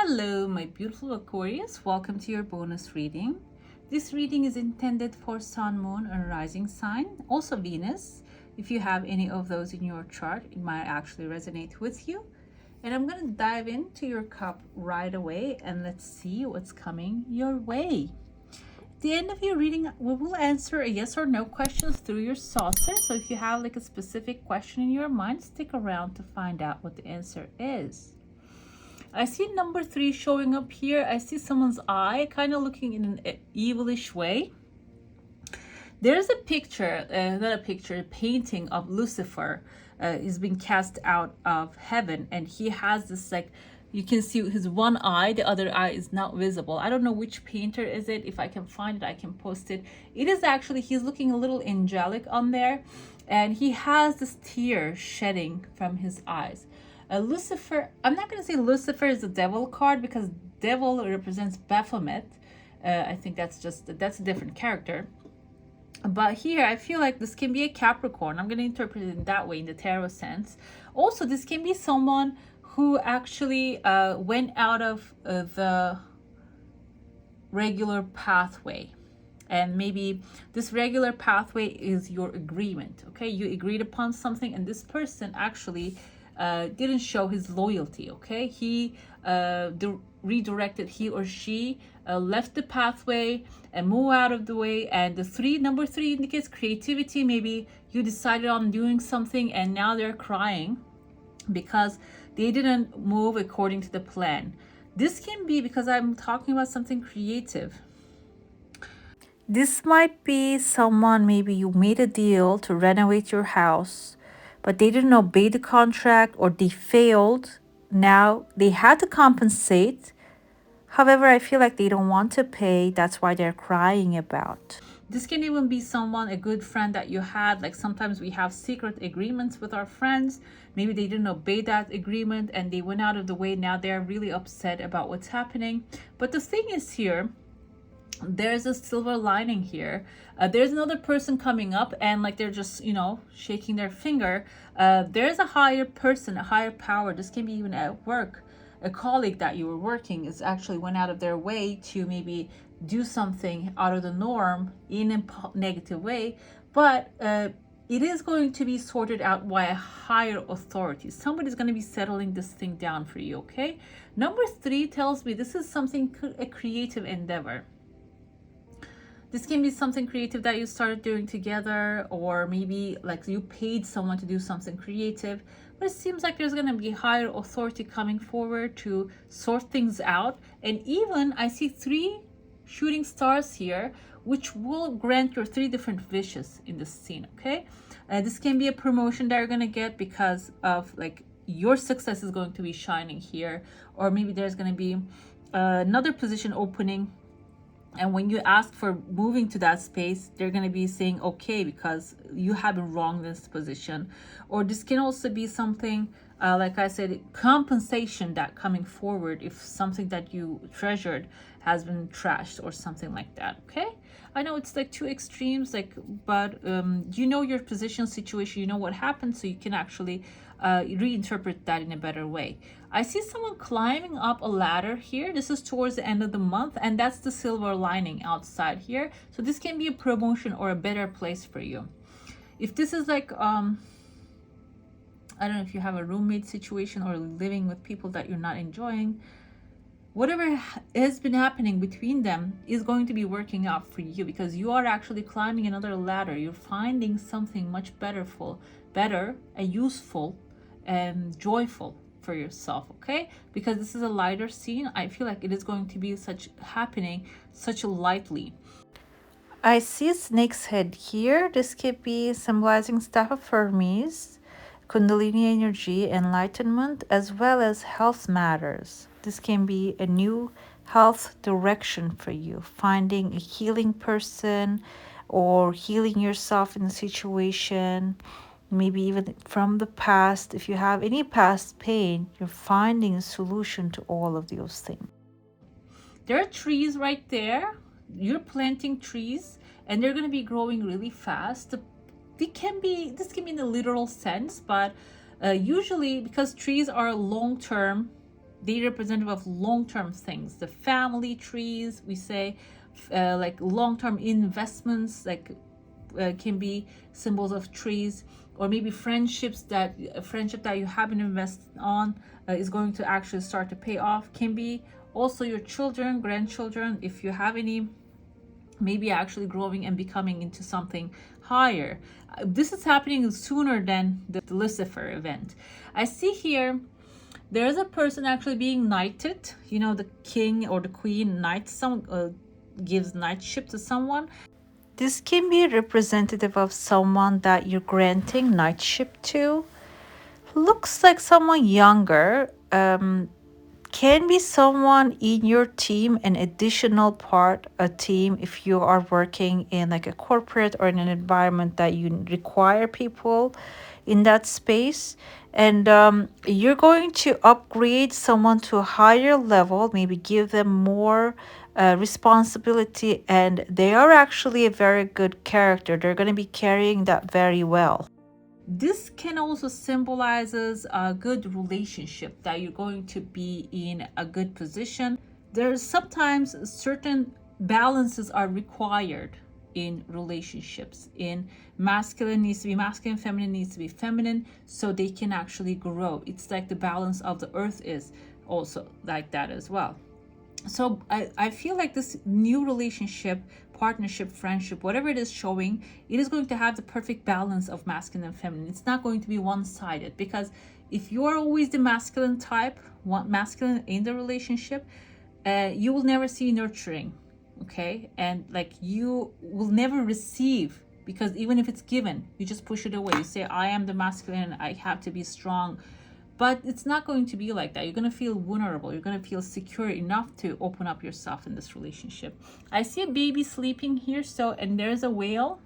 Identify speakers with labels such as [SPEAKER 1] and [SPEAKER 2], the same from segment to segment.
[SPEAKER 1] Hello, my beautiful Aquarius. Welcome to your bonus reading. This reading is intended for Sun, Moon, and Rising sign, also Venus. If you have any of those in your chart, it might actually resonate with you. And I'm going to dive into your cup right away and let's see what's coming your way. At the end of your reading, we will answer a yes or no questions through your saucer. So if you have like a specific question in your mind, stick around to find out what the answer is. I see number 3 showing up here. I see someone's eye kind of looking in an evilish way. There's a picture, a painting of Lucifer. He's been cast out of heaven, and he has this, like, you can see his one eye, the other eye is not visible. I don't know which painter is it. If I can find it, I can post it. It is actually, he's looking a little angelic on there, and he has this tear shedding from his eyes. Lucifer, I'm not going to say Lucifer is the devil card because devil represents Baphomet. I think that's a different character. But here, I feel like this can be a Capricorn. I'm going to interpret it in that way, in the tarot sense. Also, this can be someone who actually went out of the regular pathway. And maybe this regular pathway is your agreement, okay? You agreed upon something, and this person actually didn't show his loyalty, okay? He redirected, he or she left the pathway and moved out of the way. And the number 3 indicates creativity. Maybe you decided on doing something and now they're crying because they didn't move according to the plan. This can be because I'm talking about something creative. This might be someone, maybe you made a deal to renovate your house, but they didn't obey the contract or they failed. Now they had to compensate. However, I feel like they don't want to pay. That's why they're crying about. This can even be someone, a good friend that you had. Like sometimes we have secret agreements with our friends. Maybe they didn't obey that agreement and they went out of the way. Now they're really upset about what's happening. But the thing is here, there's a silver lining here. There's another person coming up and like they're just, shaking their finger. There's a higher person, a higher power. This can be even at work. A colleague that you were working is actually went out of their way to maybe do something out of the norm in a negative way. But it is going to be sorted out by a higher authority. Somebody's going to be settling this thing down for you, okay? Number 3 tells me this is something, a creative endeavor. This can be something creative that you started doing together, or maybe like you paid someone to do something creative. But it seems like there's going to be higher authority coming forward to sort things out. And even I see 3 shooting stars here, which will grant your 3 different wishes in this scene, okay? This can be a promotion that you're going to get because of like your success is going to be shining here. Or maybe there's going to be another position opening. And when you ask for moving to that space, they're going to be saying, okay, because you have been wrong in this position. Or this can also be something, like I said, compensation that coming forward if something that you treasured has been trashed or something like that, okay? I know it's like 2 extremes, but you know your position, situation, you know what happened, so you can actually reinterpret that in a better way. I see someone climbing up a ladder here. This is towards the end of the month, and that's the silver lining outside here. So this can be a promotion or a better place for you. If this is like, I don't know if you have a roommate situation or living with people that you're not enjoying, whatever has been happening between them is going to be working out for you because you are actually climbing another ladder. You're finding something much better and useful and joyful for yourself, okay? Because this is a lighter scene. I feel like it is going to be such lightly. I see a snake's head here. This could be symbolizing staff of Hermes, Kundalini energy, enlightenment, as well as health matters. This can be a new health direction for you, finding a healing person or healing yourself in a situation, maybe even from the past. If you have any past pain, you're finding a solution to all of those things. There are trees right there. You're planting trees and they're going to be growing really fast. This can be in the literal sense, but usually because trees are long-term they representative of long-term things, the family trees, we say, like long-term investments, like can be symbols of trees, or maybe friendships that a friendship that you haven't invested on is going to actually start to pay off. Can be also your children, grandchildren, if you have any, maybe actually growing and becoming into something higher. This is happening sooner than the Lucifer event. I see here there is a person actually being knighted. You know, the king or the queen knights some, gives knightship to someone. This can be representative of someone that you're granting knightship to. Looks like someone younger. Can be someone in your team, an additional part, a team, if you are working in like a corporate or in an environment that you require people in that space. And you're going to upgrade someone to a higher level, maybe give them more responsibility, and they are actually a very good character. They're going to be carrying that very well. This can also symbolizes a good relationship, that you're going to be in a good position. There's sometimes certain balances are required in relationships. In masculine needs to be masculine, feminine needs to be feminine, so they can actually grow. It's like the balance of the earth is also like that as well. So I feel like this new relationship, partnership, friendship, whatever it is showing, it is going to have the perfect balance of masculine and feminine. It's not going to be one-sided, because if you're always the masculine type, masculine in the relationship, you will never see nurturing, okay? And like you will never receive, because even if it's given, you just push it away. You say, I am the masculine, I have to be strong. But it's not going to be like that. You're going to feel vulnerable. You're going to feel secure enough to open up yourself in this relationship. I see a baby sleeping here. So, and there's a whale.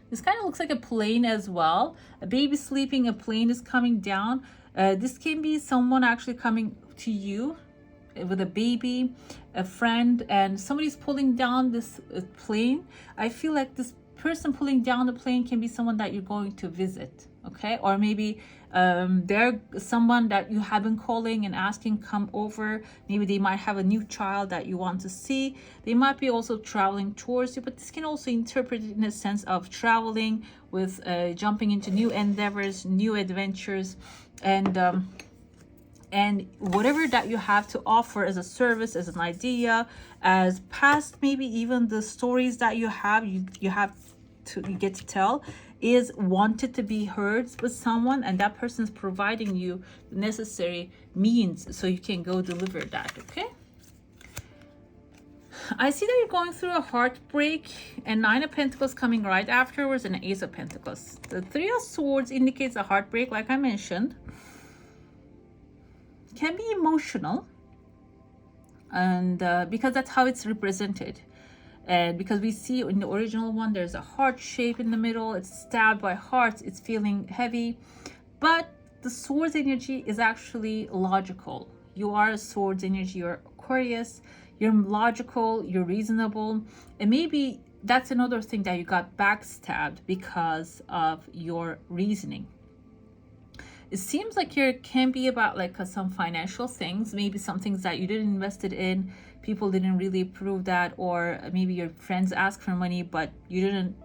[SPEAKER 1] This kind of looks like a plane as well. A baby sleeping, a plane is coming down. This can be someone actually coming to you with a baby, a friend, and somebody's pulling down this plane. I feel like this person pulling down the plane can be someone that you're going to visit, okay? Or maybe they're someone that you have been calling and asking come over. Maybe they might have a new child that you want to see. They might be also traveling towards you, but this can also interpret it in a sense of traveling with jumping into new endeavors, new adventures, and whatever that you have to offer as a service, as an idea, as past, maybe even the stories that you get to tell is wanted to be heard with someone, and that person is providing you the necessary means so you can go deliver that, okay? I see that you're going through a heartbreak, and Nine of Pentacles coming right afterwards, and an Ace of Pentacles. The Three of Swords indicates a heartbreak, like I mentioned. Can be emotional, and because that's how it's represented. And because we see in the original one, there's a heart shape in the middle. It's stabbed by hearts. It's feeling heavy. But the swords energy is actually logical. You are a swords energy. You're Aquarius. You're logical. You're reasonable. And maybe that's another thing, that you got backstabbed because of your reasoning. It seems like it can be about like some financial things, maybe some things that you didn't invested in, people didn't really approve that, or maybe your friends ask for money, but you didn't,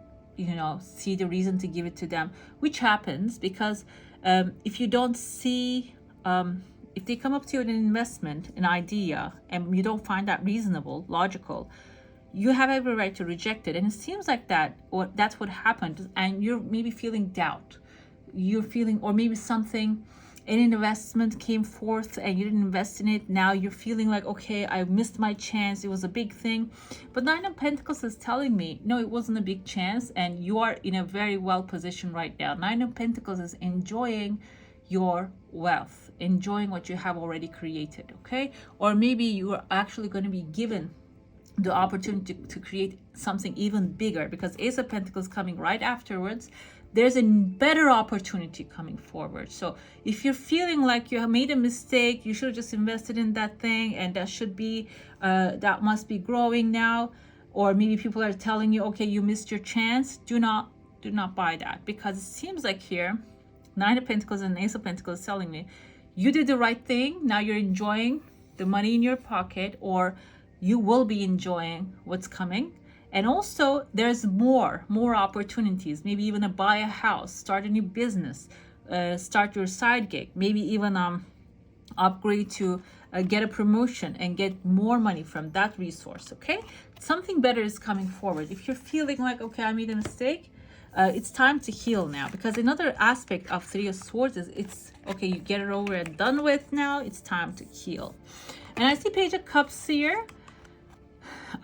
[SPEAKER 1] see the reason to give it to them, which happens because if you don't see, if they come up to you with an investment, an idea, and you don't find that reasonable, logical, you have every right to reject it. And it seems like that's what happened, and you're maybe feeling doubt. You're feeling, or maybe something, an investment came forth and you didn't invest in it. Now you're feeling like, okay, I missed my chance. It was a big thing. But Nine of Pentacles is telling me, no, it wasn't a big chance, and you are in a very well position right now. Nine of Pentacles is enjoying your wealth, enjoying what you have already created, okay? Or maybe you are actually going to be given the opportunity to create something even bigger, because Ace of Pentacles coming right afterwards. There's a better opportunity coming forward. So if you're feeling like you have made a mistake, you should have just invested in that thing, and that should be that must be growing now, or maybe people are telling you, okay, you missed your chance, do not buy that, because it seems like here Nine of Pentacles and Ace of Pentacles is telling me you did the right thing. Now you're enjoying the money in your pocket, or you will be enjoying what's coming. And also there's more opportunities, maybe even buy a house, start a new business, start your side gig, maybe even upgrade to get a promotion and get more money from that resource. Okay, something better is coming forward. If you're feeling like, okay, I made a mistake, it's time to heal now, because another aspect of Three of Swords is it's okay, you get it over and done with. Now it's time to heal. And I see Page of Cups here.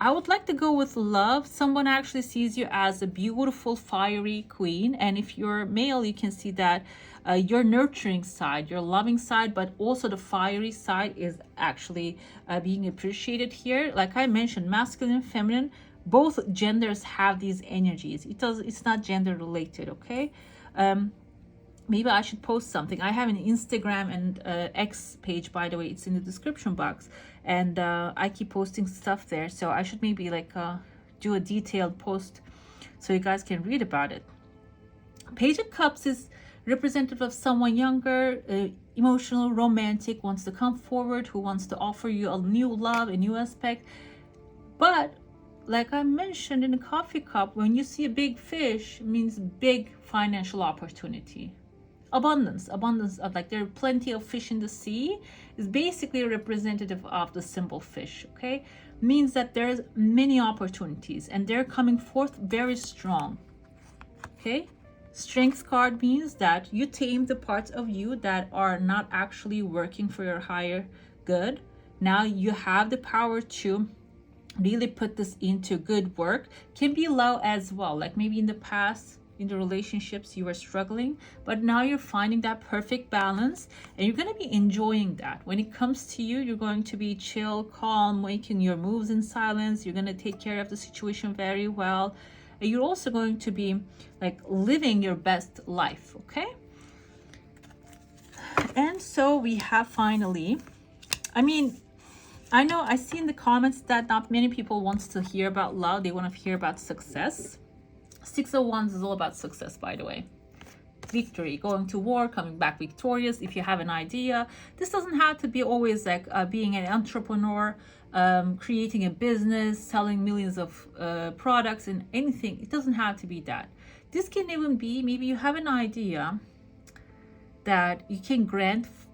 [SPEAKER 1] I would like to go with love. Someone actually sees you as a beautiful, fiery queen. And if you're male, you can see that your nurturing side, your loving side, but also the fiery side is actually being appreciated here. Like I mentioned, masculine and feminine, both genders have these energies. It's not gender related, okay? Maybe I should post something. I have an Instagram and X page, by the way. It's in the description box, and I keep posting stuff there. So I should maybe like do a detailed post so you guys can read about it. Page of Cups is representative of someone younger, emotional, romantic, wants to come forward, who wants to offer you a new love, a new aspect. But like I mentioned in the coffee cup, when you see a big fish, it means big financial opportunity. Abundance of, like, there are plenty of fish in the sea is basically representative of the symbol fish. Okay, means that there's many opportunities and they're coming forth very strong. Okay, Strength card means that you tame the parts of you that are not actually working for your higher good. Now you have the power to really put this into good work. Can be low as well, like maybe in the past in the relationships you were struggling, but now you're finding that perfect balance and you're going to be enjoying that. When it comes to you, you're going to be chill, calm, making your moves in silence. You're going to take care of the situation very well, and you're also going to be like living your best life. Okay, and so we have finally, I mean, I know I see in the comments that not many people wants to hear about love. They want to hear about success. 6 of Wands is all about success, by the way. Victory, going to war, coming back victorious. If you have an idea, this doesn't have to be always like being an entrepreneur, creating a business, selling millions of products and anything. It doesn't have to be that. This can even be, maybe you have an idea that you can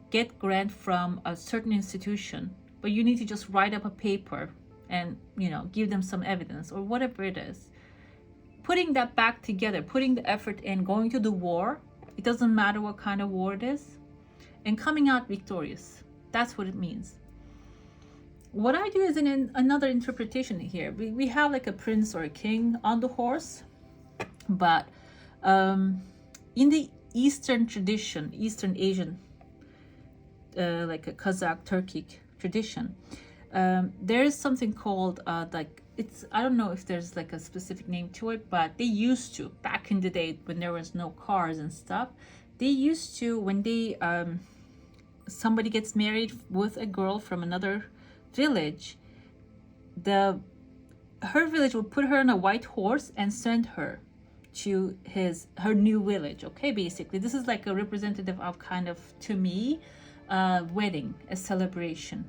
[SPEAKER 1] get grant from a certain institution, but you need to just write up a paper and, you know, give them some evidence or whatever it is. Putting that back together, putting the effort in, going to the war, it doesn't matter what kind of war it is, and coming out victorious. That's what it means. What I do is another interpretation here. We have like a prince or a king on the horse, but in the Eastern tradition, Eastern Asian, like a Kazakh, Turkic tradition, there is something called like, it's, I don't know if there's like a specific name to it, but they used to, back in the day when there was no cars and stuff, they used to, when they somebody gets married with a girl from another village, her village would put her on a white horse and send her to her new village. Okay, basically this is like a representative of, kind of, to me, wedding, a celebration.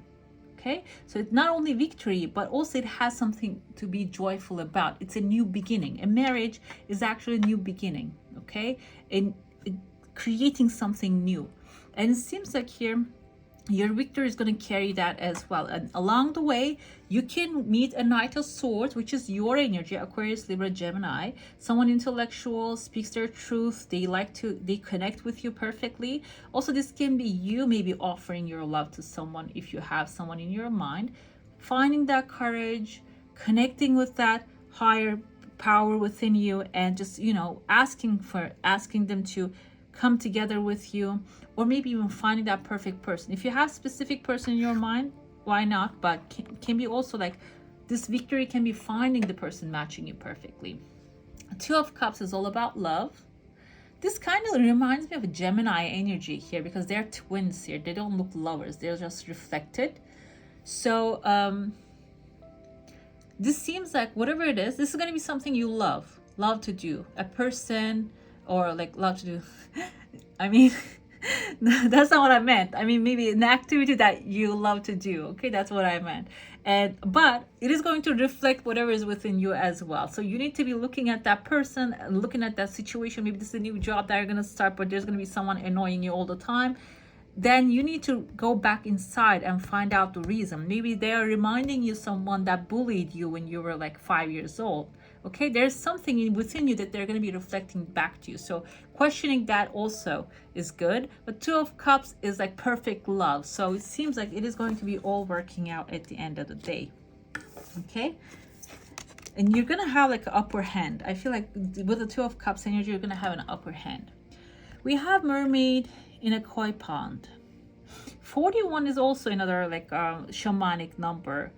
[SPEAKER 1] Okay, so it's not only victory, but also it has something to be joyful about. It's a new beginning. A marriage is actually a new beginning. Okay, and creating something new. And it seems like here your victory is going to carry that as well. And along the way, you can meet a Knight of Swords, which is your energy, Aquarius, Libra, Gemini. Someone intellectual, speaks their truth. They connect with you perfectly. Also, this can be you maybe offering your love to someone if you have someone in your mind. Finding that courage, connecting with that higher power within you, and just, you know, asking them to come together with you, or maybe even finding that perfect person. If you have specific person in your mind, why not? But can be also like, this victory can be finding the person matching you perfectly. 2 of Cups is all about love. This kind of reminds me of a Gemini energy here, because they're twins here. They don't look lovers, they're just reflected. So this seems like, whatever it is, this is going to be something you love to do, a person, or like love to do I mean That's not what I meant. I mean, maybe an activity that you love to do. Okay, that's what I meant. And but it is going to reflect whatever is within you as well. So you need to be looking at that person, looking at that situation. Maybe this is a new job that you're going to start, but there's going to be someone annoying you all the time. Then you need to go back inside and find out the reason. Maybe they are reminding you someone that bullied you when you were like 5 years old. Okay, there's something within you that they're going to be reflecting back to you. So questioning that also is good. But Two of Cups is like perfect love. So it seems like it is going to be all working out at the end of the day. Okay, and you're going to have like an upper hand. I feel like with the Two of Cups energy, you're going to have an upper hand. We have Mermaid in a koi pond. 41 is also another like shamanic number.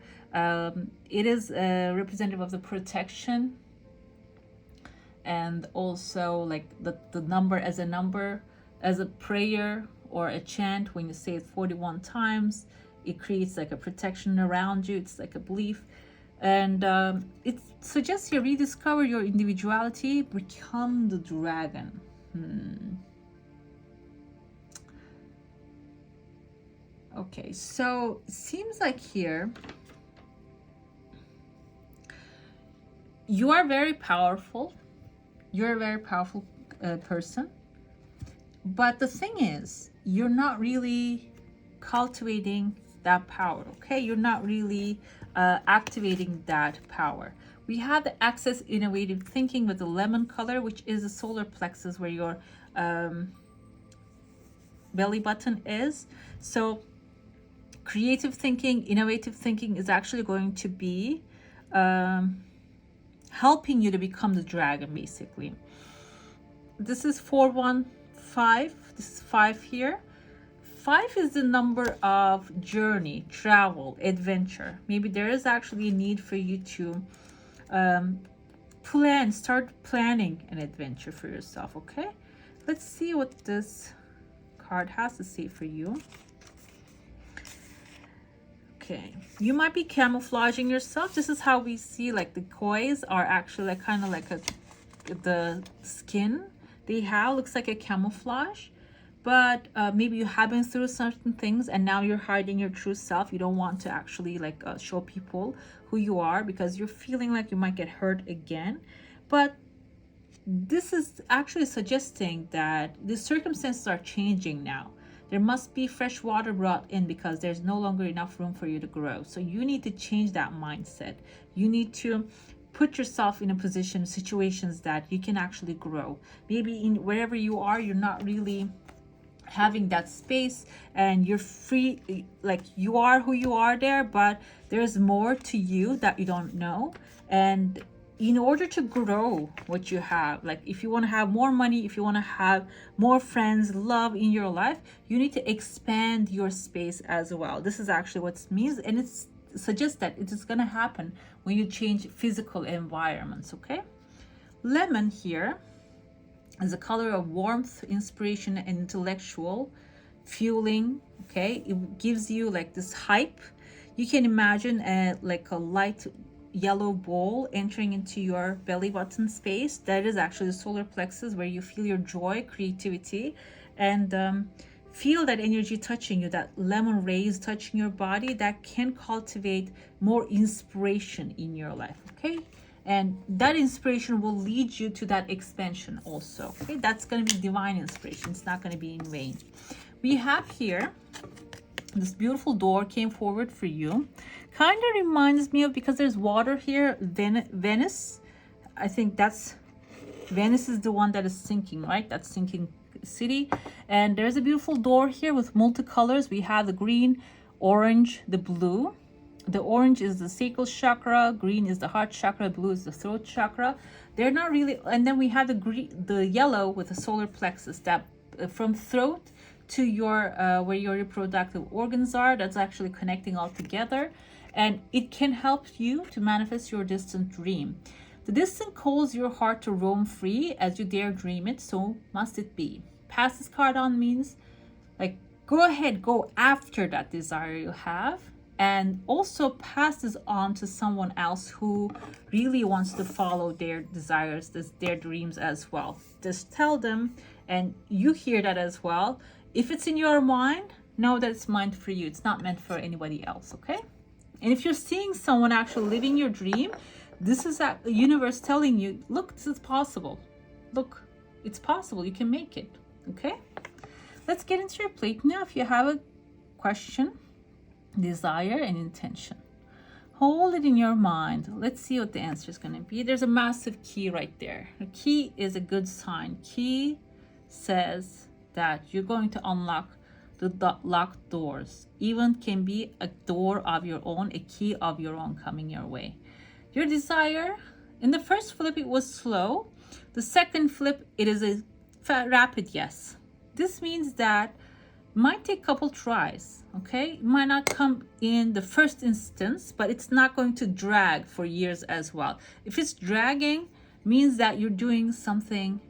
[SPEAKER 1] It is representative of the protection, and also like the number as a prayer or a chant. When you say it 41 times, it creates like a protection around you. It's like a belief, and it suggests you rediscover your individuality, become the dragon. Okay, so it seems like here you are very powerful. You're a very powerful person. But the thing is, you're not really cultivating that power, okay? You're not really activating that power. We have the access innovative thinking with the lemon color, which is the solar plexus where your belly button is. So creative thinking, innovative thinking is actually going to be helping you to become the dragon, basically. This is 415. This is 5 here. 5 is the number of journey, travel, adventure. Maybe there is actually a need for you to start planning an adventure for yourself, okay? Let's see what this card has to say for you. Okay, you might be camouflaging yourself. This is how we see like the kois are actually like kind of like the skin they have looks like a camouflage, but maybe you have been through certain things and now you're hiding your true self. You don't want to actually like show people who you are because you're feeling like you might get hurt again. But this is actually suggesting that the circumstances are changing now. There must be fresh water brought in because there's no longer enough room for you to grow. So you need to change that mindset. You need to put yourself in a position, situations that you can actually grow. Maybe in wherever you are, you're not really having that space and you're free, like you are who you are there, but there's more to you that you don't know. And in order to grow what you have, like if you want to have more money, if you want to have more friends, love in your life, you need to expand your space as well. This is actually what it means, and it suggests that it is going to happen when you change physical environments. Okay, lemon here is a color of warmth, inspiration, and intellectual fueling. Okay, it gives you like this hype. You can imagine like a light yellow ball entering into your belly button space. That is actually the solar plexus where you feel your joy, creativity, and feel that energy touching you, that lemon rays touching your body. That can cultivate more inspiration in your life. Okay, and that inspiration will lead you to that expansion also. Okay, that's going to be divine inspiration. It's not going to be in vain. We have here this beautiful door came forward for you. Kind of reminds me of, because there's water here, Venice. I think that's Venice is the one that is sinking, right? That's sinking city. And there's a beautiful door here with multicolors. We have the green, orange, the blue. The orange is the sacral chakra, green is the heart chakra, blue is the throat chakra. They're not really, and then we have the yellow with the solar plexus, that from throat to your where your reproductive organs are. That's actually connecting all together, and it can help you to manifest your distant dream. The distant calls your heart to roam free as you dare dream it, so must it be. Pass this card on means like go ahead, go after that desire you have, and also pass this on to someone else who really wants to follow their desires, their dreams as well. Just tell them, and you hear that as well. if it's in your mind, know that it's meant for you. It's not meant for anybody else, okay? And if you're seeing someone actually living your dream, this is the universe telling you, look, this is possible. Look, it's possible. You can make it, okay? Let's get into your plate now. If you have a question, desire, and intention, hold it in your mind. Let's see what the answer is going to be. There's a massive key right there. A key is a good sign. Key says that you're going to unlock the locked doors. Even can be a door of your own, a key of your own coming your way. Your desire, in the first flip, it was slow. The second flip, it is a rapid yes. This means that it might take a couple tries, okay? It might not come in the first instance, but it's not going to drag for years as well. If it's dragging, means that you're doing something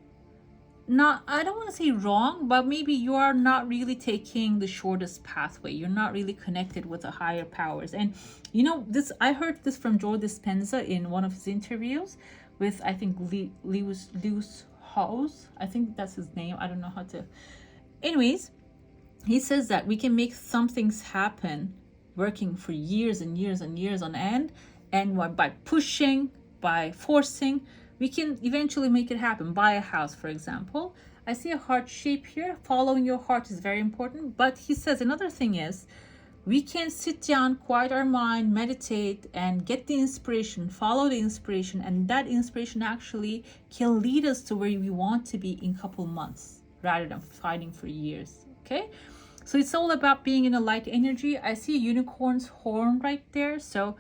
[SPEAKER 1] not, I don't want to say wrong, but maybe you are not really taking the shortest pathway. You're not really connected with the higher powers. And you know, this, I heard this from Joe Dispenza in one of his interviews with, I think, Lewis Howes. I think that's his name. I don't know how to. Anyways, he says that we can make some things happen working for years and years and years on end. And by pushing, by forcing, we can eventually make it happen. Buy a house, for example. I see a heart shape here. Following your heart is very important. But he says another thing is, we can sit down, quiet our mind, meditate, and get the inspiration, follow the inspiration, and that inspiration actually can lead us to where we want to be in a couple months, rather than fighting for years, okay? So it's all about being in a light energy. I see a unicorn's horn right there. So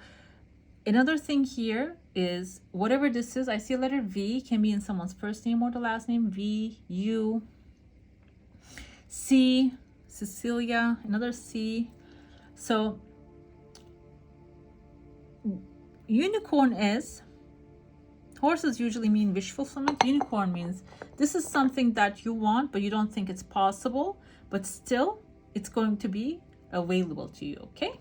[SPEAKER 1] another thing here is, whatever this is, I see a letter V, can be in someone's first name or the last name. V, U, C, Cecilia, another C. So unicorn is, horses usually mean wish fulfillment. Unicorn means this is something that you want, but you don't think it's possible, but still it's going to be available to you, okay?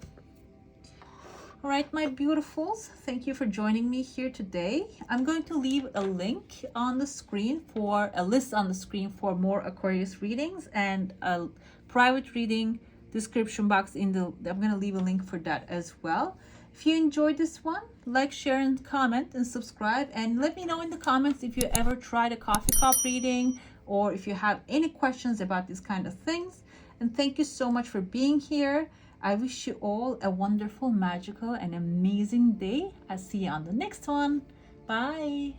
[SPEAKER 1] All right, my beautifuls, thank you for joining me here today. I'm going to leave a link on the screen for a list on the screen for more Aquarius readings, and a private reading description box in the, I'm going to leave a link for that as well. If you enjoyed this one, like, share, and comment, and subscribe, and let me know in the comments if you ever tried a coffee cup reading, or if you have any questions about these kind of things. And thank you so much for being here. I wish you all a wonderful, magical, and amazing day. I'll see you on the next one. Bye.